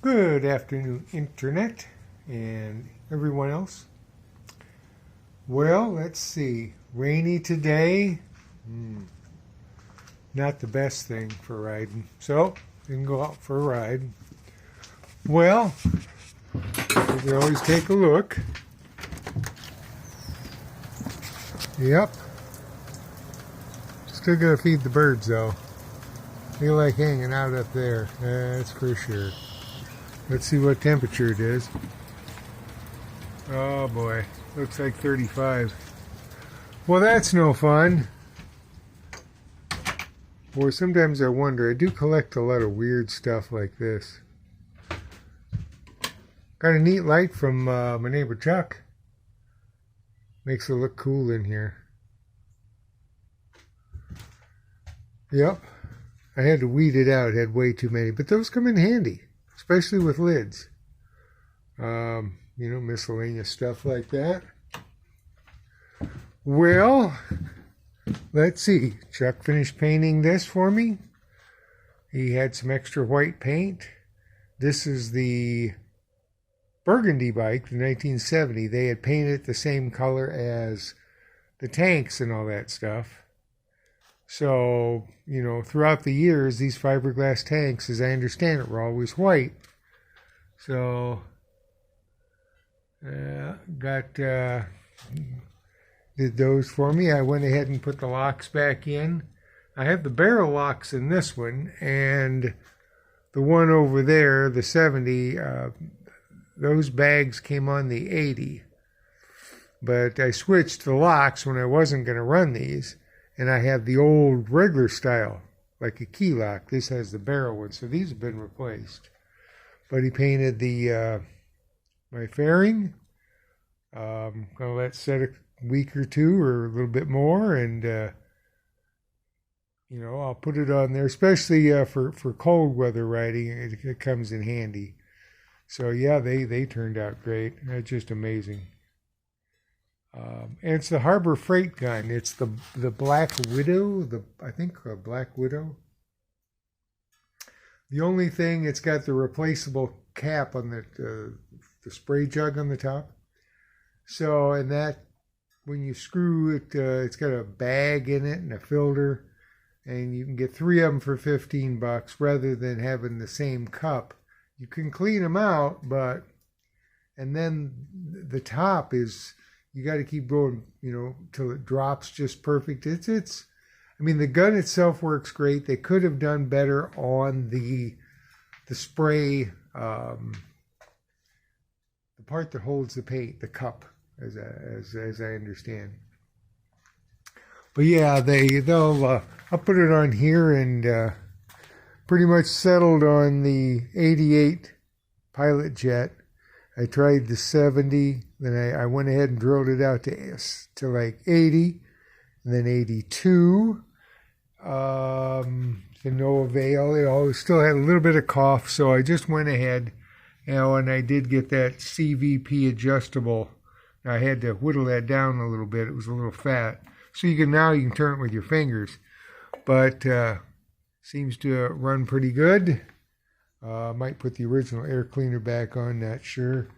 Good afternoon, Internet and everyone else. Well, let's see. Rainy today. Not the best thing for riding. So, you can go out for a ride. Well, you can always take a look. Yep. Still gotta feed the birds though. They like hanging out up there. That's for sure. Let's see what temperature it is. Oh boy, looks like 35. Well, that's no fun. Boy, sometimes I wonder, I do collect a lot of weird stuff like this. Got a neat light from my neighbor Chuck. Makes it look cool in here. Yep, I had to weed it out, had way too many, but those come in handy, especially with lids. Miscellaneous stuff like that. Well, let's see. Chuck finished painting this for me. He had some extra white paint. This is the Burgundy bike, the 1970. They had painted it the same color as the tanks and all that stuff. So, throughout the years, these fiberglass tanks, as I understand it, were always white. So, did those for me. I went ahead and put the locks back in. I have the barrel locks in this one, and the one over there, the 70, those bags came on the 80. But I switched the locks when I wasn't going to run these, and I have the old regular style, like a key lock. This has the barrel one, so these have been replaced. But he painted the my fairing. Gonna let it set a week or two or a little bit more, and I'll put it on there, especially for cold weather riding. It comes in handy. So yeah, they turned out great. It's just amazing. And it's the Harbor Freight gun. It's the Black Widow. I think Black Widow. The only thing, it's got the replaceable cap on the spray jug on the top. So, and that, when you screw it, it's got a bag in it and a filter, and you can get 3 of them for $15 rather than having the same cup. You can clean them out, and then the top is, you got to keep going, till it drops just perfect. The gun itself works great. They could have done better on the spray, the part that holds the paint, the cup, as I understand. But yeah, I'll put it on here, and pretty much settled on the 88 Pilot Jet. I tried the 70, then I went ahead and drilled it out to like 80, and then 82. To no avail. It always still had a little bit of cough, so I just went ahead, and I did get that CVP adjustable. I had to whittle that down a little bit. It was a little fat. So you can turn it with your fingers. But seems to run pretty good. Might put the original air cleaner back on, not sure.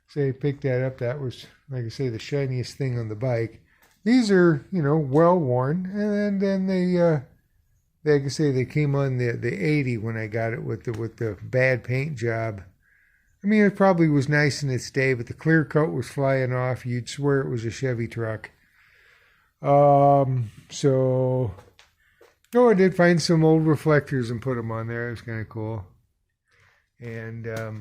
Say, pick that up. That was, like I say, the shiniest thing on the bike. These are, well worn, and then they, like I say, they came on the 80 when I got it with the bad paint job. It probably was nice in its day, but the clear coat was flying off. You'd swear it was a Chevy truck. I did find some old reflectors and put them on there. It was kind of cool. And I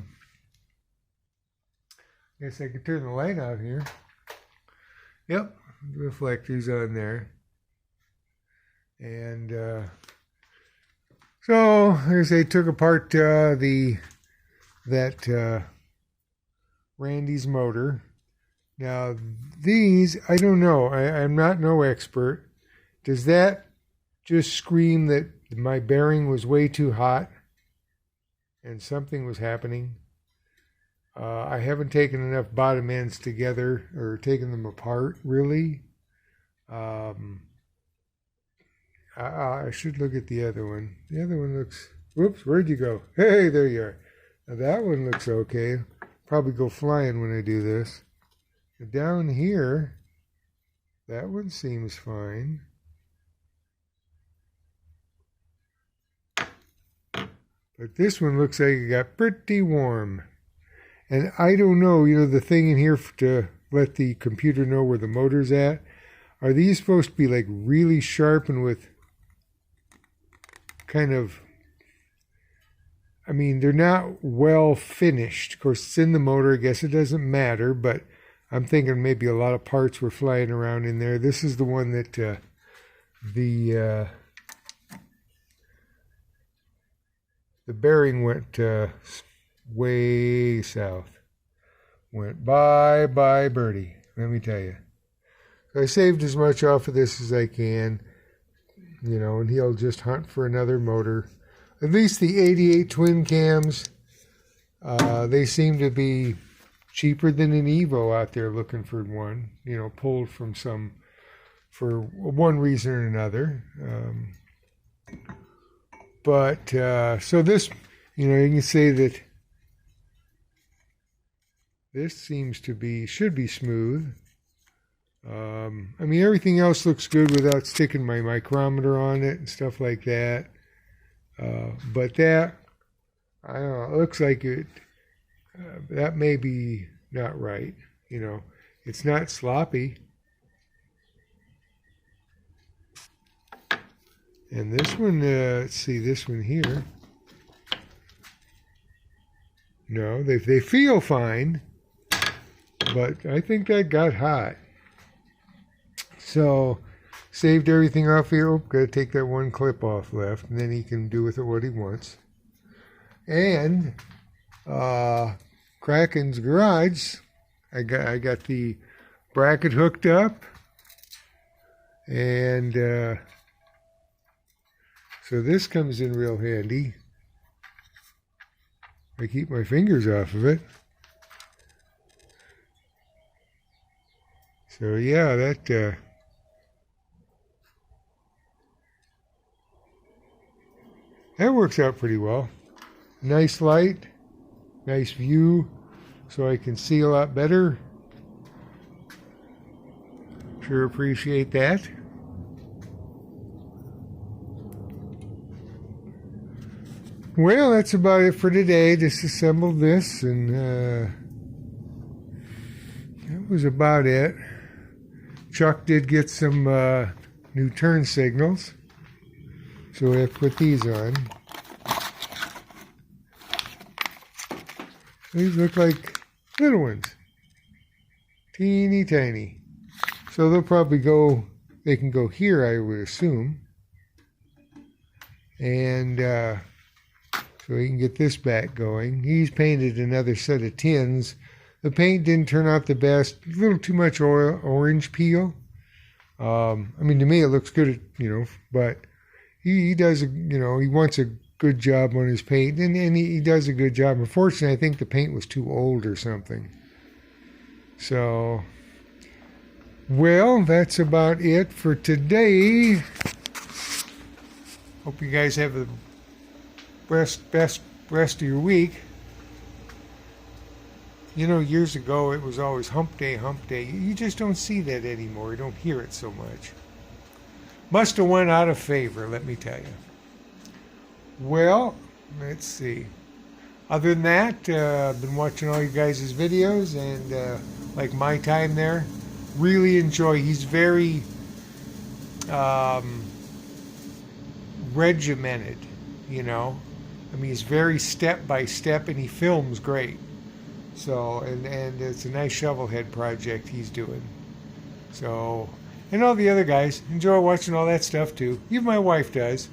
guess I could turn the light out here. Yep, reflectors on there. And so, as I took apart that Randy's motor. Now, these, I don't know. I'm not no expert. Does that just scream that my bearing was way too hot and something was happening? I haven't taken enough bottom ends together or taken them apart, really. I should look at the other one. The other one looks... Whoops, where'd you go? Hey, there you are. Now that one looks okay. Probably go flying when I do this. Down here, that one seems fine. But this one looks like it got pretty warm. And I don't know, the thing in here to let the computer know where the motor's at. Are these supposed to be like really sharp and with kind of, they're not well finished. Of course, it's in the motor. I guess it doesn't matter, but I'm thinking maybe a lot of parts were flying around in there. This is the one that the bearing went way south. Went bye birdie, let me tell you. So I saved as much off of this as I can, and he'll just hunt for another motor. At least the 88 twin cams, they seem to be cheaper than an Evo out there looking for one, pulled from for one reason or another. But so this, you can say that this should be smooth. Everything else looks good without sticking my micrometer on it and stuff like that. But that, I don't know, it looks like that may be not right. It's not sloppy. And this one, let's see, this one here. No, they feel fine, but I think that got hot. So, saved everything off here. Oh, gotta take that one clip off left, and then he can do with it what he wants. And Kraken's garage, I got the bracket hooked up, and so this comes in real handy. I keep my fingers off of it. So yeah, that works out pretty well. Nice light, nice view, so I can see a lot better. Sure appreciate that. Well, that's about it for today. Disassembled this, and that was about it. Chuck did get some new turn signals, so we have to put these on. These look like little ones, teeny tiny. So they'll probably they can go here, I would assume. And so we can get this back going. He's painted another set of tins. The paint didn't turn out the best. A little too much orange peel. To me it looks good, but he does, he wants a good job on his paint, and he does a good job. Unfortunately, I think the paint was too old or something. So, well, that's about it for today. Hope you guys have the best rest of your week. Years ago it was always hump day, hump day. You just don't see that anymore. You don't hear it so much. Must have went out of favor, let me tell you. Well, let's see. Other than that, I've been watching all you guys' videos, and like my time there, really enjoy. He's very regimented, he's very step by step, and he films great. So, and it's a nice shovelhead project he's doing. So, and all the other guys enjoy watching all that stuff too. Even my wife does.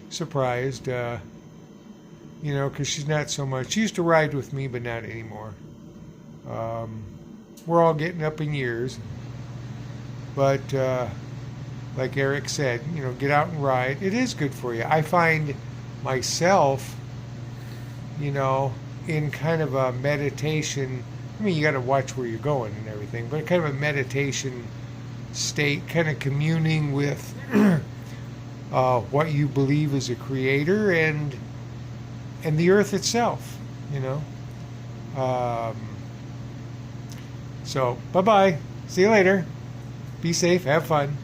Surprised, because she's not so much. She used to ride with me, but not anymore. We're all getting up in years. But, like Eric said, get out and ride. It is good for you. I find myself, in kind of a meditation. You got to watch where you're going and everything, but kind of a meditation state, kind of communing with what you believe is a creator and the earth itself. you know. Um, so, bye-bye. See you later. Be safe. Have fun.